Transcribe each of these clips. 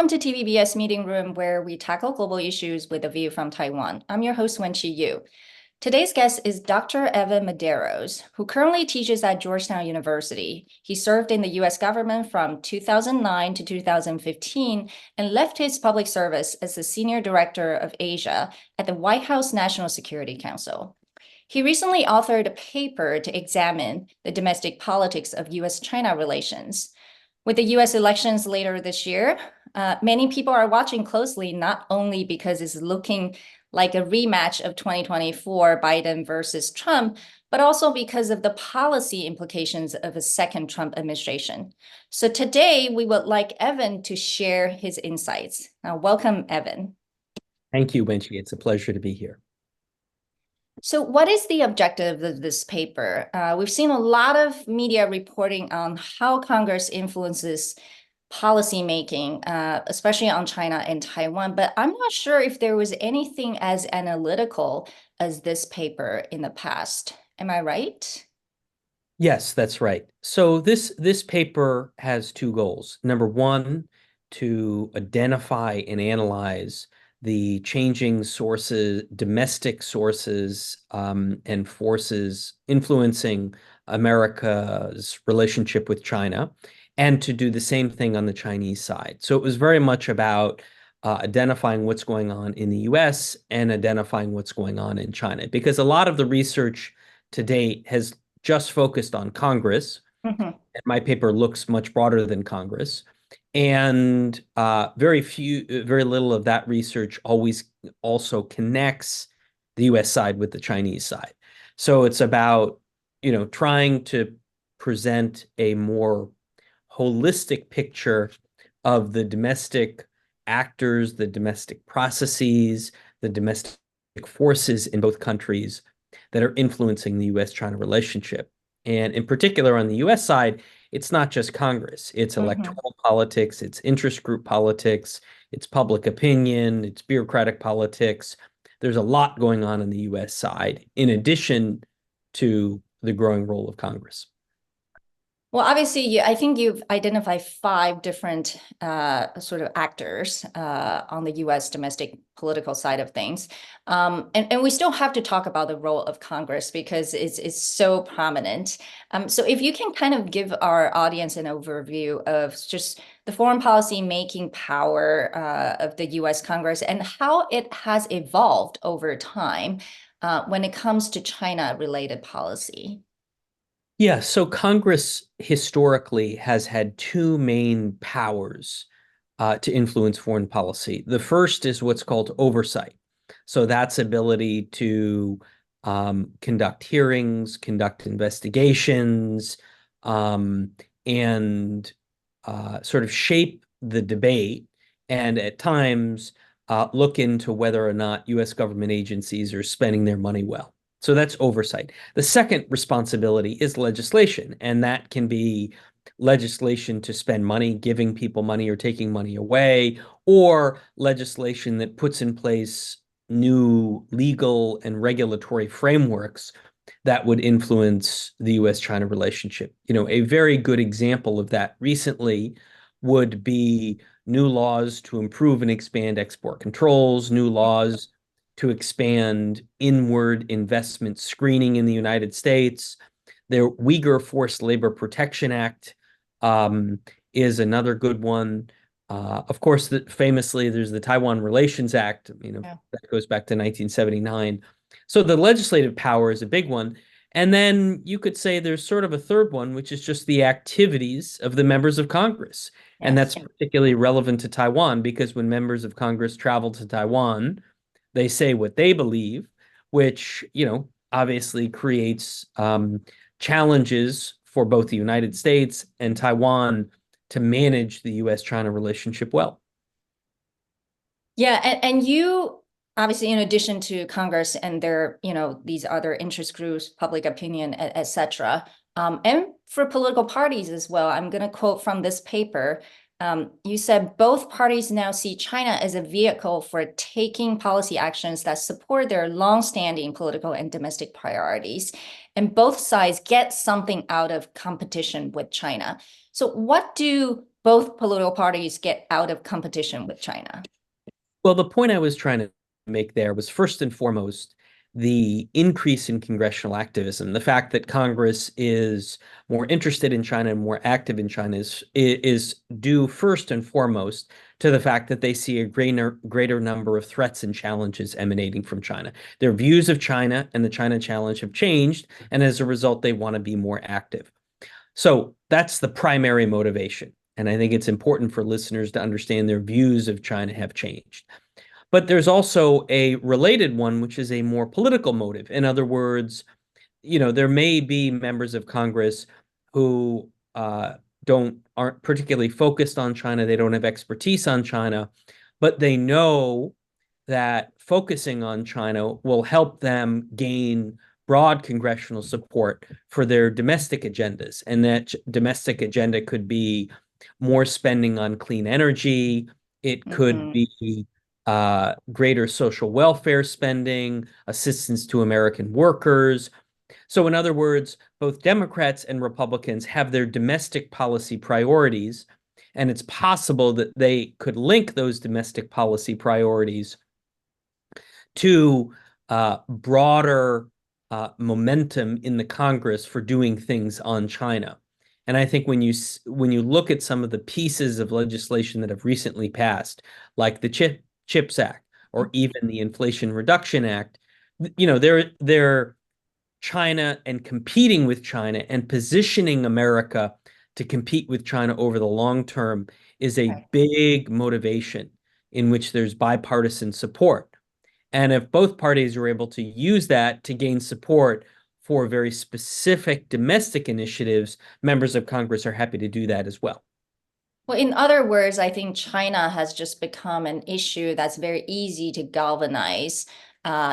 Welcome to TVBS Meeting Room, where we tackle global issues with a view from Taiwan. I'm your host, Wenqi Yu. Today's guest is Dr. Evan Medeiros, who currently teaches at Georgetown University. He served in the U.S. government from 2009 to 2015 and left his public service as the Senior Director of Asia at the White House National Security Council. He recently authored a paper to examine the domestic politics of U.S.-China relations. With the U.S. elections later this year, many people are watching closely, not only because it's looking like a rematch of 2024 Biden versus Trump, but also because of the policy implications of a second Trump administration. So today, we would like Evan to share his insights. Welcome, Evan. Thank you, Wenqi. It's a pleasure to be here. So what is the objective of this paper? We've seen a lot of media reporting on how Congress influences policymaking, especially on China and Taiwan, but I'm not sure if there was anything as analytical as this paper in the past. Am I right? Yes, that's right. So this paper has two goals. Number one, to identify and analyze the changing sources, domestic sources, and forces influencing America's relationship with China, and to do the same thing on the Chinese side. So it was very much about identifying what's going on in the US and identifying what's going on in China, because a lot of the research to date has just focused on Congress. Mm-hmm. And my paper looks much broader than Congress. And very little of that research always also connects the US side with the Chinese side. So it's about, trying to present a more holistic picture of the domestic actors, the domestic processes, the domestic forces in both countries that are influencing the US-China relationship. And in particular, on the US side, it's not just Congress. It's electoral politics, it's interest group politics, it's public opinion, it's bureaucratic politics. There's a lot going on the US side, in addition to the growing role of Congress. Well, obviously, I think you've identified 5 different sort of actors on the U.S. domestic political side of things. And we still have to talk about the role of Congress because it's so prominent. So if you can kind of give our audience an overview of just the foreign policy making power of the U.S. Congress and how it has evolved over time when it comes to China-related policy. Yeah, so Congress historically has had 2 main powers to influence foreign policy. The first is what's called oversight. So that's ability to conduct hearings, conduct investigations, and sort of shape the debate, and at times look into whether or not U.S. government agencies are spending their money well. So that's oversight. The second responsibility is legislation, and that can be legislation to spend money, giving people money or taking money away, or legislation that puts in place new legal and regulatory frameworks that would influence the US-China relationship. A very good example of that recently would be new laws to improve and expand export controls, new laws to expand inward investment screening in the United States. The Uyghur Forced Labor Protection Act is another good one. Of course, famously, there's the Taiwan Relations Act, that goes back to 1979. So the legislative power is a big one. And then you could say there's sort of a third one, which is just the activities of the members of Congress. Yes. And that's particularly relevant to Taiwan, because when members of Congress travel to Taiwan, they say what they believe, which, obviously creates challenges for both the United States and Taiwan to manage the US-China relationship well. Yeah, and you, obviously, in addition to Congress and their, these other interest groups, public opinion, et cetera, and for political parties as well, I'm going to quote from this paper. You said both parties now see China as a vehicle for taking policy actions that support their longstanding political and domestic priorities, and both sides get something out of competition with China. So what do both political parties get out of competition with China? Well, the point I was trying to make there was first and foremost the increase in congressional activism. The fact that Congress is more interested in China and more active in China is due first and foremost to the fact that they see a greater number of threats and challenges emanating from China. Their views of China and the China challenge have changed, and as a result, they want to be more active. So that's the primary motivation. And I think it's important for listeners to understand their views of China have changed. But there's also a related one, which is a more political motive. In other words, there may be members of Congress who aren't particularly focused on China. They don't have expertise on China, but they know that focusing on China will help them gain broad congressional support for their domestic agendas. And that domestic agenda could be more spending on clean energy. It could be greater social welfare spending, assistance to American workers. So in other words, both Democrats and Republicans have their domestic policy priorities, and it's possible that they could link those domestic policy priorities to broader momentum in the Congress for doing things on China. And I think when you look at some of the pieces of legislation that have recently passed, like the CHIPS Act or even the Inflation Reduction Act, they're China and competing with China and positioning America to compete with China over the long term is a big motivation in which there's bipartisan support. And if both parties are able to use that to gain support for very specific domestic initiatives, members of Congress are happy to do that as well. Well, in other words, I think China has just become an issue that's very easy to galvanize,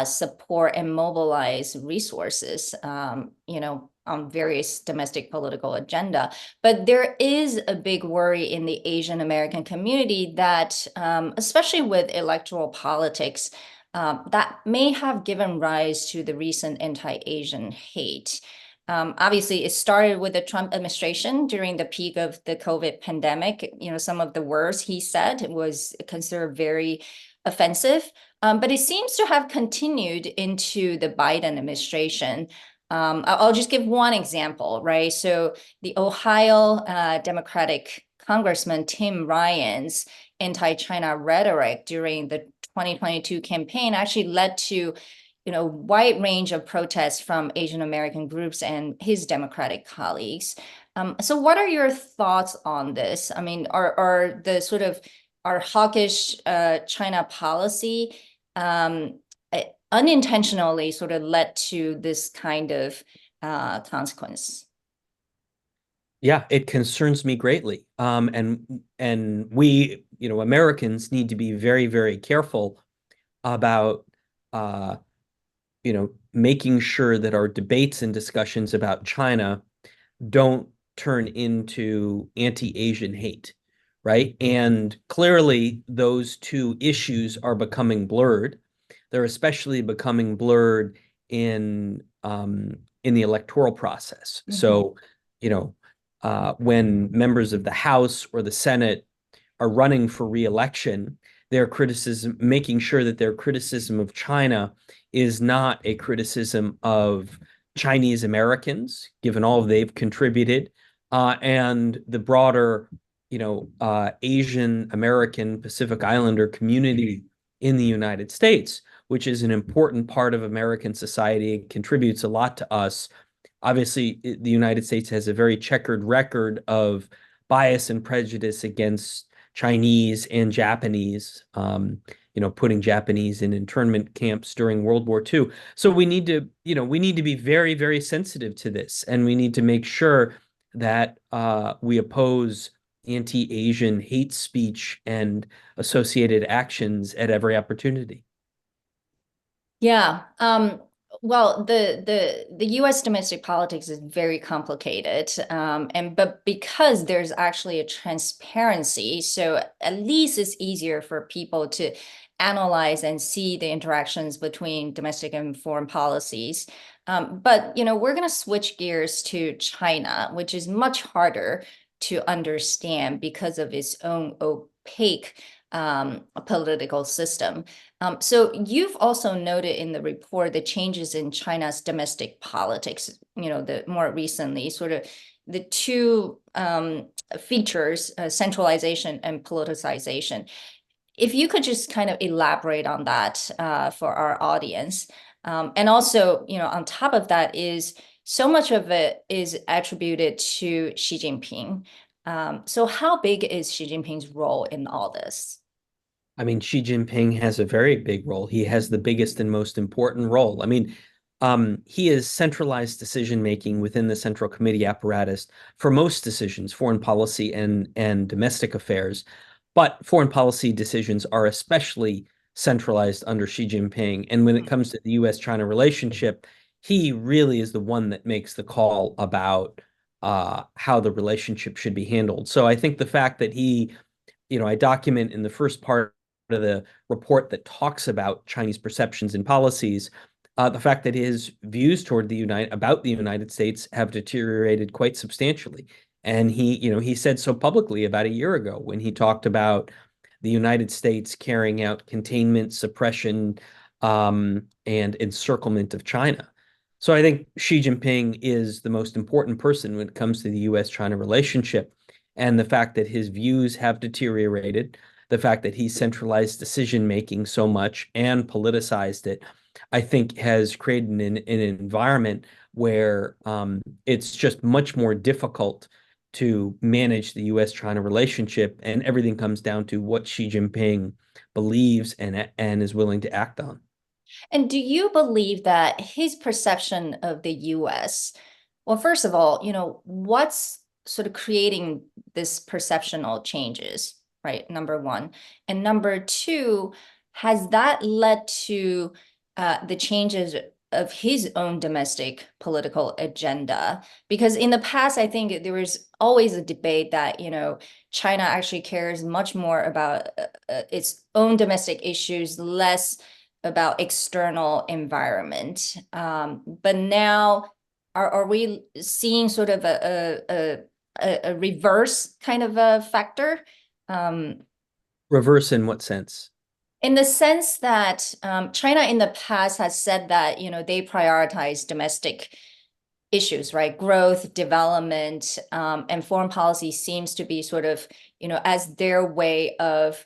support and mobilize resources, on various domestic political agenda. But there is a big worry in the Asian American community that, especially with electoral politics, that may have given rise to the recent anti-Asian hate. Obviously, it started with the Trump administration during the peak of the COVID pandemic. Some of the words he said was considered very offensive, but it seems to have continued into the Biden administration. I'll just give one example, right? So the Ohio Democratic Congressman Tim Ryan's anti-China rhetoric during the 2022 campaign actually led to wide range of protests from Asian American groups and his Democratic colleagues. So what are your thoughts on this? I mean, are the sort of our hawkish China policy unintentionally sort of led to this kind of consequence? Yeah, it concerns me greatly. And we, Americans need to be very, very careful about, making sure that our debates and discussions about China don't turn into anti-Asian hate, right? And clearly those two issues are becoming blurred. They're especially becoming blurred in the electoral process. So, when members of the House or the Senate are running for re-election, making sure that their criticism of China is not a criticism of Chinese Americans, given all they've contributed, and the broader, Asian American Pacific Islander community in the United States, which is an important part of American society. It contributes a lot to us. Obviously, the United States has a very checkered record of bias and prejudice against Chinese and Japanese, putting Japanese in internment camps during World War II. So we need to be very, very sensitive to this, and we need to make sure that we oppose anti-Asian hate speech and associated actions at every opportunity. Yeah. Well, the U.S. domestic politics is very complicated, but because there's actually a transparency, so at least it's easier for people to analyze and see the interactions between domestic and foreign policies. But we're going to switch gears to China, which is much harder to understand because of its own opaque political system. So you've also noted in the report the changes in China's domestic politics, the more recently, sort of the two features, centralization and politicization. If you could just kind of elaborate on that for our audience. And also, on top of that is so much of it is attributed to Xi Jinping. So how big is Xi Jinping's role in all this? I mean, Xi Jinping has a very big role. He has the biggest and most important role. I mean, he is centralized decision-making within the Central Committee apparatus for most decisions, foreign policy and domestic affairs. But foreign policy decisions are especially centralized under Xi Jinping. And when it comes to the U.S.-China relationship, he really is the one that makes the call about how the relationship should be handled. So I think the fact that I document in the first part of the report that talks about Chinese perceptions and policies, the fact that his views toward about the United States have deteriorated quite substantially. And he said so publicly about a year ago when he talked about the United States carrying out containment, suppression, and encirclement of China. So I think Xi Jinping is the most important person when it comes to the U.S.-China relationship. And the fact that his views have deteriorated, the fact that he centralized decision-making so much and politicized it, I think has created an environment where it's just much more difficult to manage the U.S.-China relationship, and everything comes down to what Xi Jinping believes and is willing to act on. And do you believe that his perception of the U.S., well, first of all, what's sort of creating this perceptional changes, right? Number one. And number two, has that led to the changes of his own domestic political agenda? Because in the past, I think there was always a debate that, China actually cares much more about its own domestic issues, less about external environment. But now, are we seeing sort of a reverse kind of a factor? Reverse in what sense? In the sense that China in the past has said that, they prioritize domestic issues, right? Growth, development, and foreign policy seems to be sort of, as their way of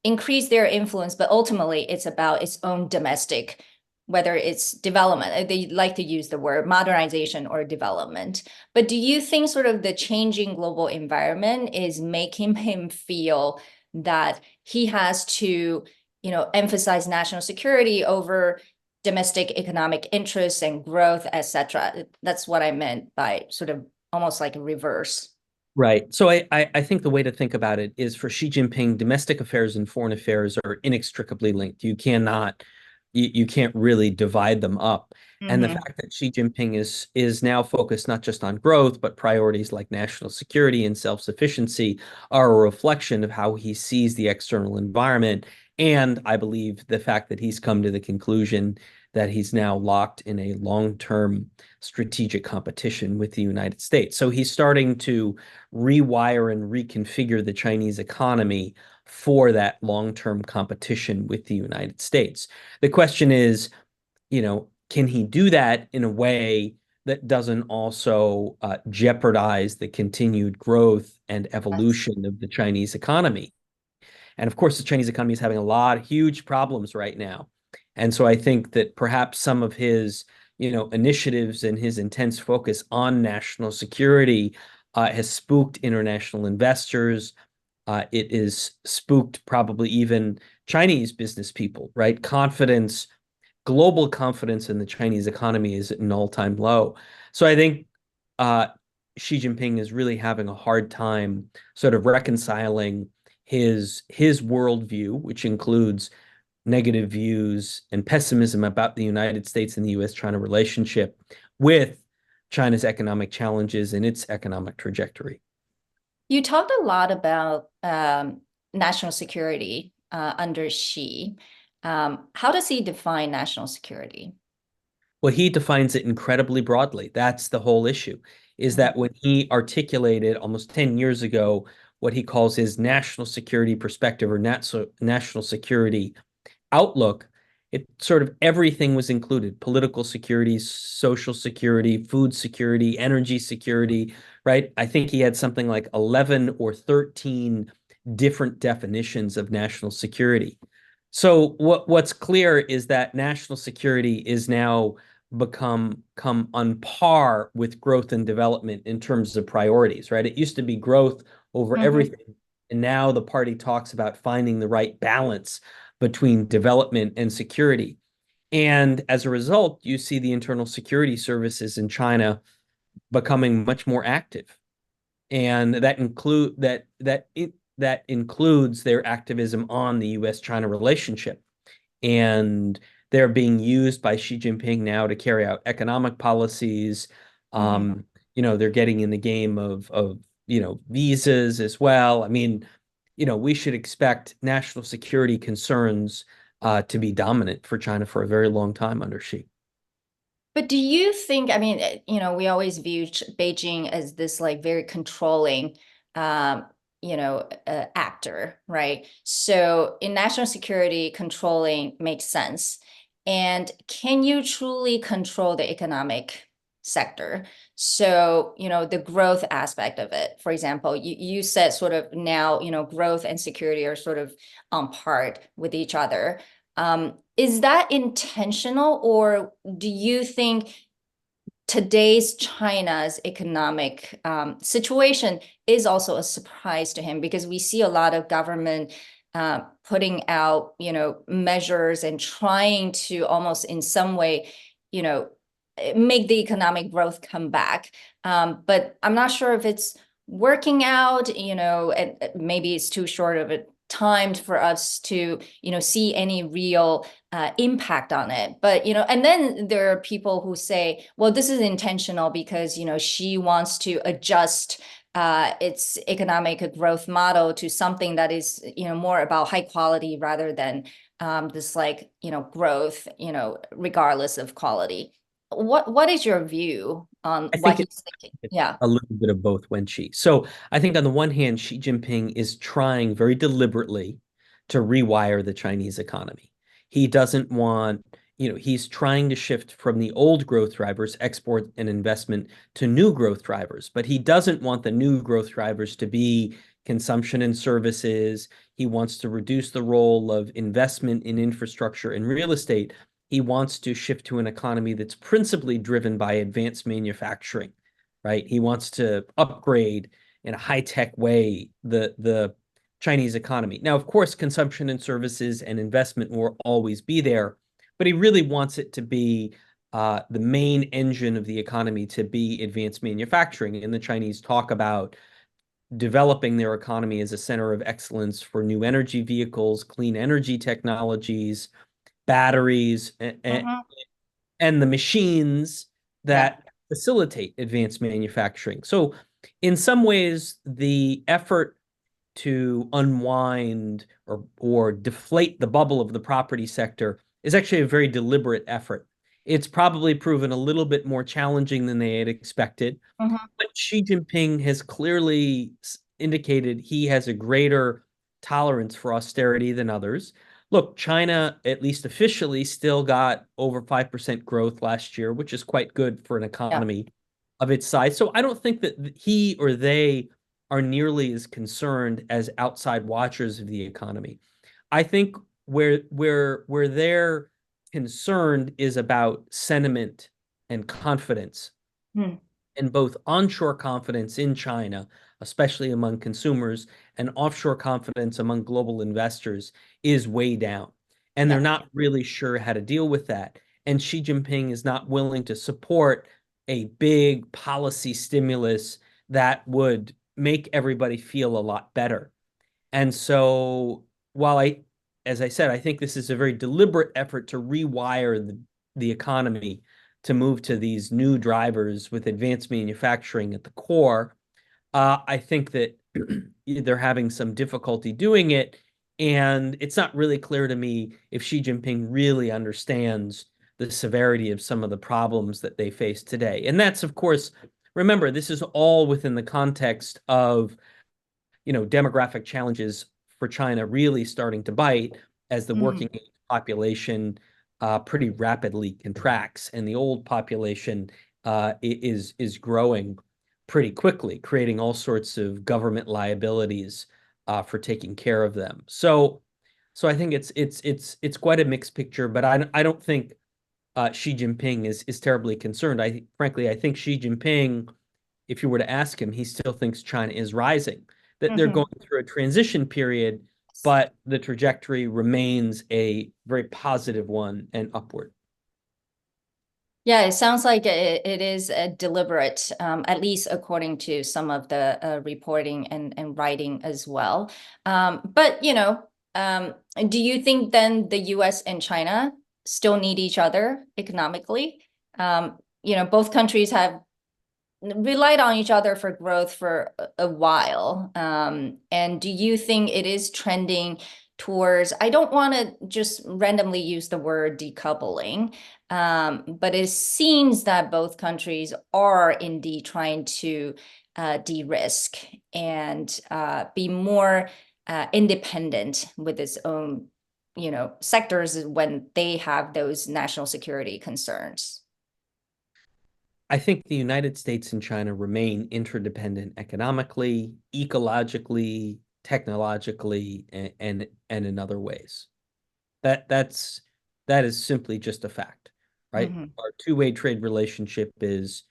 increase their influence, but ultimately it's about its own domestic, whether it's development, they like to use the word modernization or development. But do you think sort of the changing global environment is making him feel that he has to, emphasize national security over domestic economic interests and growth, etc.? That's what I meant by sort of almost like a reverse. Right. So I think the way to think about it is for Xi Jinping, domestic affairs and foreign affairs are inextricably linked. You can't really divide them up. And the fact that Xi Jinping is now focused not just on growth, but priorities like national security and self-sufficiency are a reflection of how he sees the external environment. And I believe the fact that he's come to the conclusion that he's now locked in a long-term strategic competition with the United States. So he's starting to rewire and reconfigure the Chinese economy for that long-term competition with the United States. The question is, can he do that in a way that doesn't also jeopardize the continued growth and evolution of the Chinese economy? And of course, the Chinese economy is having huge problems right now. And so I think that perhaps some of his, initiatives and his intense focus on national security has spooked international investors. It is spooked probably even Chinese business people, right? Global confidence in the Chinese economy is at an all-time low. So I think Xi Jinping is really having a hard time sort of reconciling his worldview, which includes negative views and pessimism about the United States and the U.S.-China relationship, with China's economic challenges and its economic trajectory. You talked a lot about national security under Xi. How does he define national security? Well, he defines it incredibly broadly. That's the whole issue. is that when he articulated almost 10 years ago what he calls his national security perspective or national security outlook, it sort of everything was included: political security, social security, food security, energy security, right? I think he had something like 11 or 13 different definitions of national security. So what's clear is that national security is now come on par with growth and development in terms of priorities, right? It used to be growth over everything, and now the party talks about finding the right balance between development and security. And as a result, you see the internal security services in China becoming much more active. And that includes their activism on the US-China relationship. And they're being used by Xi Jinping now to carry out economic policies. They're getting in the game of visas as well. I mean, we should expect national security concerns to be dominant for China for a very long time under Xi. But do you think, I mean, we always view Beijing as this like very controlling, actor, right? So in national security, controlling makes sense. And can you truly control the economic sector? So, the growth aspect of it, for example, you said sort of now, growth and security are sort of on par with each other. Is that intentional, or do you think today's China's economic situation is also a surprise to him? Because we see a lot of government putting out, measures and trying to almost in some way, make the economic growth come back. But I'm not sure if it's working out, and maybe it's too short of a timed for us to see any real impact on it. But and then there are people who say, well, this is intentional because she wants to adjust its economic growth model to something that is more about high quality rather than this like growth regardless of quality. What is your view on what he's thinking? Yeah. A little bit of both, Wenqi. So I think on the one hand, Xi Jinping is trying very deliberately to rewire the Chinese economy. He doesn't want, he's trying to shift from the old growth drivers, export and investment, to new growth drivers. But he doesn't want the new growth drivers to be consumption and services. He wants to reduce the role of investment in infrastructure and real estate. He wants to shift to an economy that's principally driven by advanced manufacturing, right? He wants to upgrade in a high-tech way the Chinese economy. Now, of course, consumption and services and investment will always be there, but he really wants it to be the main engine of the economy to be advanced manufacturing. And the Chinese talk about developing their economy as a center of excellence for new energy vehicles, clean energy technologies, batteries, and the machines that facilitate advanced manufacturing. So in some ways, the effort to unwind or deflate the bubble of the property sector is actually a very deliberate effort. It's probably proven a little bit more challenging than they had expected, but Xi Jinping has clearly indicated he has a greater tolerance for austerity than others. Look, China, at least officially, still got over 5% growth last year, which is quite good for an economy of its size. So I don't think that he or they are nearly as concerned as outside watchers of the economy. I think where they're concerned is about sentiment and confidence. And both onshore confidence in China, especially among consumers, and offshore confidence among global investors is way down. And they're not really sure how to deal with that. And Xi Jinping is not willing to support a big policy stimulus that would make everybody feel a lot better. And so while as I said, I think this is a very deliberate effort to rewire the economy to move to these new drivers with advanced manufacturing at the core, I think that they're having some difficulty doing it. And it's not really clear to me if Xi Jinping really understands the severity of some of the problems that they face today. And that's, of course, remember, this is all within the context of, demographic challenges for China really starting to bite as the working age population pretty rapidly contracts, and the old population is growing pretty quickly, creating all sorts of government liabilities for taking care of them. So I think it's quite a mixed picture, but I don't think Xi Jinping is terribly concerned. Frankly, I think Xi Jinping, if you were to ask him, he still thinks China is rising, that they're going through a transition period, but the trajectory remains a very positive one and upward. Yeah, it sounds like it is deliberate, at least according to some of the reporting and writing as well. But, do you think then the US and China still need each other economically? Both countries have relied on each other for growth for a while. And do you think it is trending towards, I don't want to just randomly use the word decoupling, but it seems that both countries are indeed trying to de-risk and be more independent with its own, sectors when they have those national security concerns? I think the United States and China remain interdependent economically, ecologically, technologically, and in other ways. That is simply just a fact, right? Our two-way trade relationship is,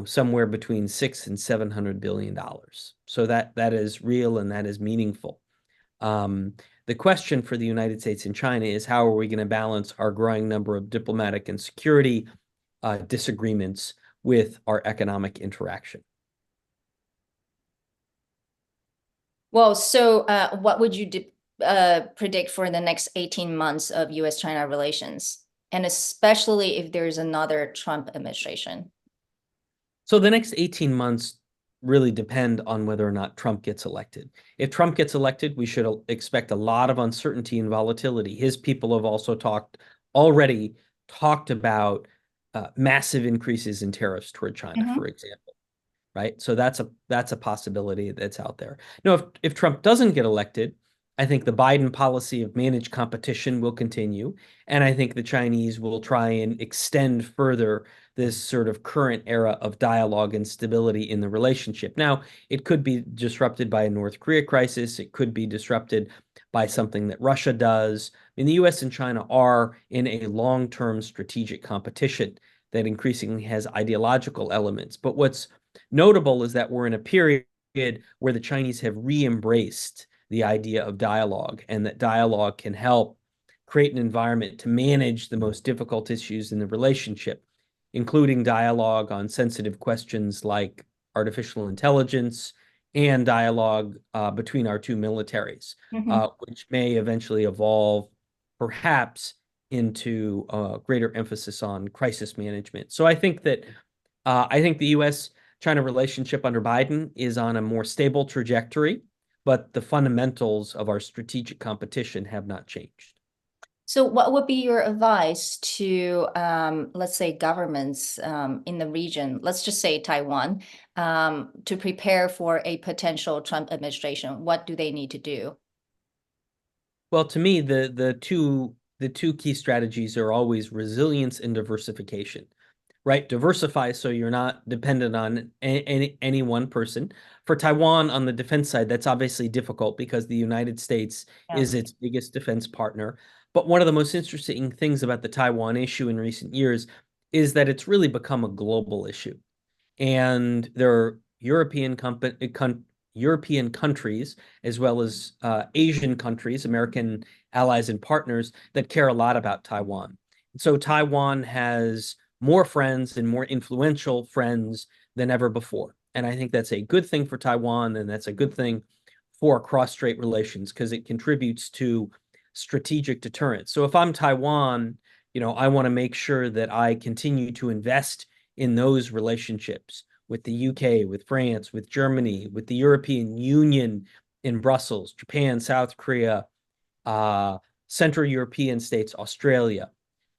somewhere between $600 and $700 billion. So that is real and that is meaningful. The question for the United States and China is, how are we going to balance our growing number of diplomatic and security disagreements with our economic interaction? Well, so what would you predict for the next 18 months of US-China relations, and especially if there's another Trump administration? So the next 18 months really depend on whether or not Trump gets elected. If Trump gets elected, we should expect a lot of uncertainty and volatility. His people have also already talked about massive increases in tariffs toward China, for example, right? So that's a possibility that's out there. Now, if Trump doesn't get elected, I think the Biden policy of managed competition will continue, and I think the Chinese will try and extend further this sort of current era of dialogue and stability in the relationship. Now, it could be disrupted by a North Korea crisis. It could be disrupted by something that Russia does. I mean, the US and China are in a long-term strategic competition that increasingly has ideological elements. But what's notable is that we're in a period where the Chinese have re-embraced the idea of dialogue, and that dialogue can help create an environment to manage the most difficult issues in the relationship, including dialogue on sensitive questions like artificial intelligence and dialogue between our two militaries, which may eventually evolve perhaps into greater emphasis on crisis management. So I think that the US-China relationship under Biden is on a more stable trajectory, but the fundamentals of our strategic competition have not changed. So what would be your advice to, let's say, governments in the region, let's just say Taiwan, to prepare for a potential Trump administration? What do they need to do? Well, to me, the two key strategies are always resilience and diversification, right? Diversify so you're not dependent on any one person. For Taiwan, on the defense side, that's obviously difficult because the United States is its biggest defense partner. But one of the most interesting things about the Taiwan issue in recent years is that it's really become a global issue. And there are European countries, as well as Asian countries, American allies and partners, that care a lot about Taiwan. So Taiwan has more friends and more influential friends than ever before. And I think that's a good thing for Taiwan, and that's a good thing for cross-strait relations because it contributes to strategic deterrence. So if I'm Taiwan, I want to make sure that I continue to invest in those relationships with the UK, with France, with Germany, with the European Union in Brussels, Japan, South Korea, Central European states, Australia.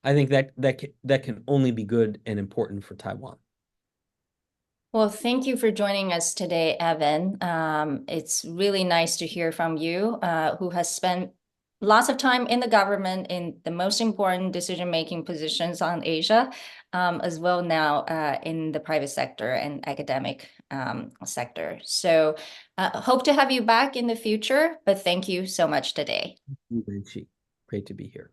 I think that can only be good and important for Taiwan. Well, thank you for joining us today, Evan. It's really nice to hear from you, who has spent lots of time in the government in the most important decision-making positions on Asia, as well now in the private sector and academic sector. So hope to have you back in the future, but thank you so much today. Great to be here.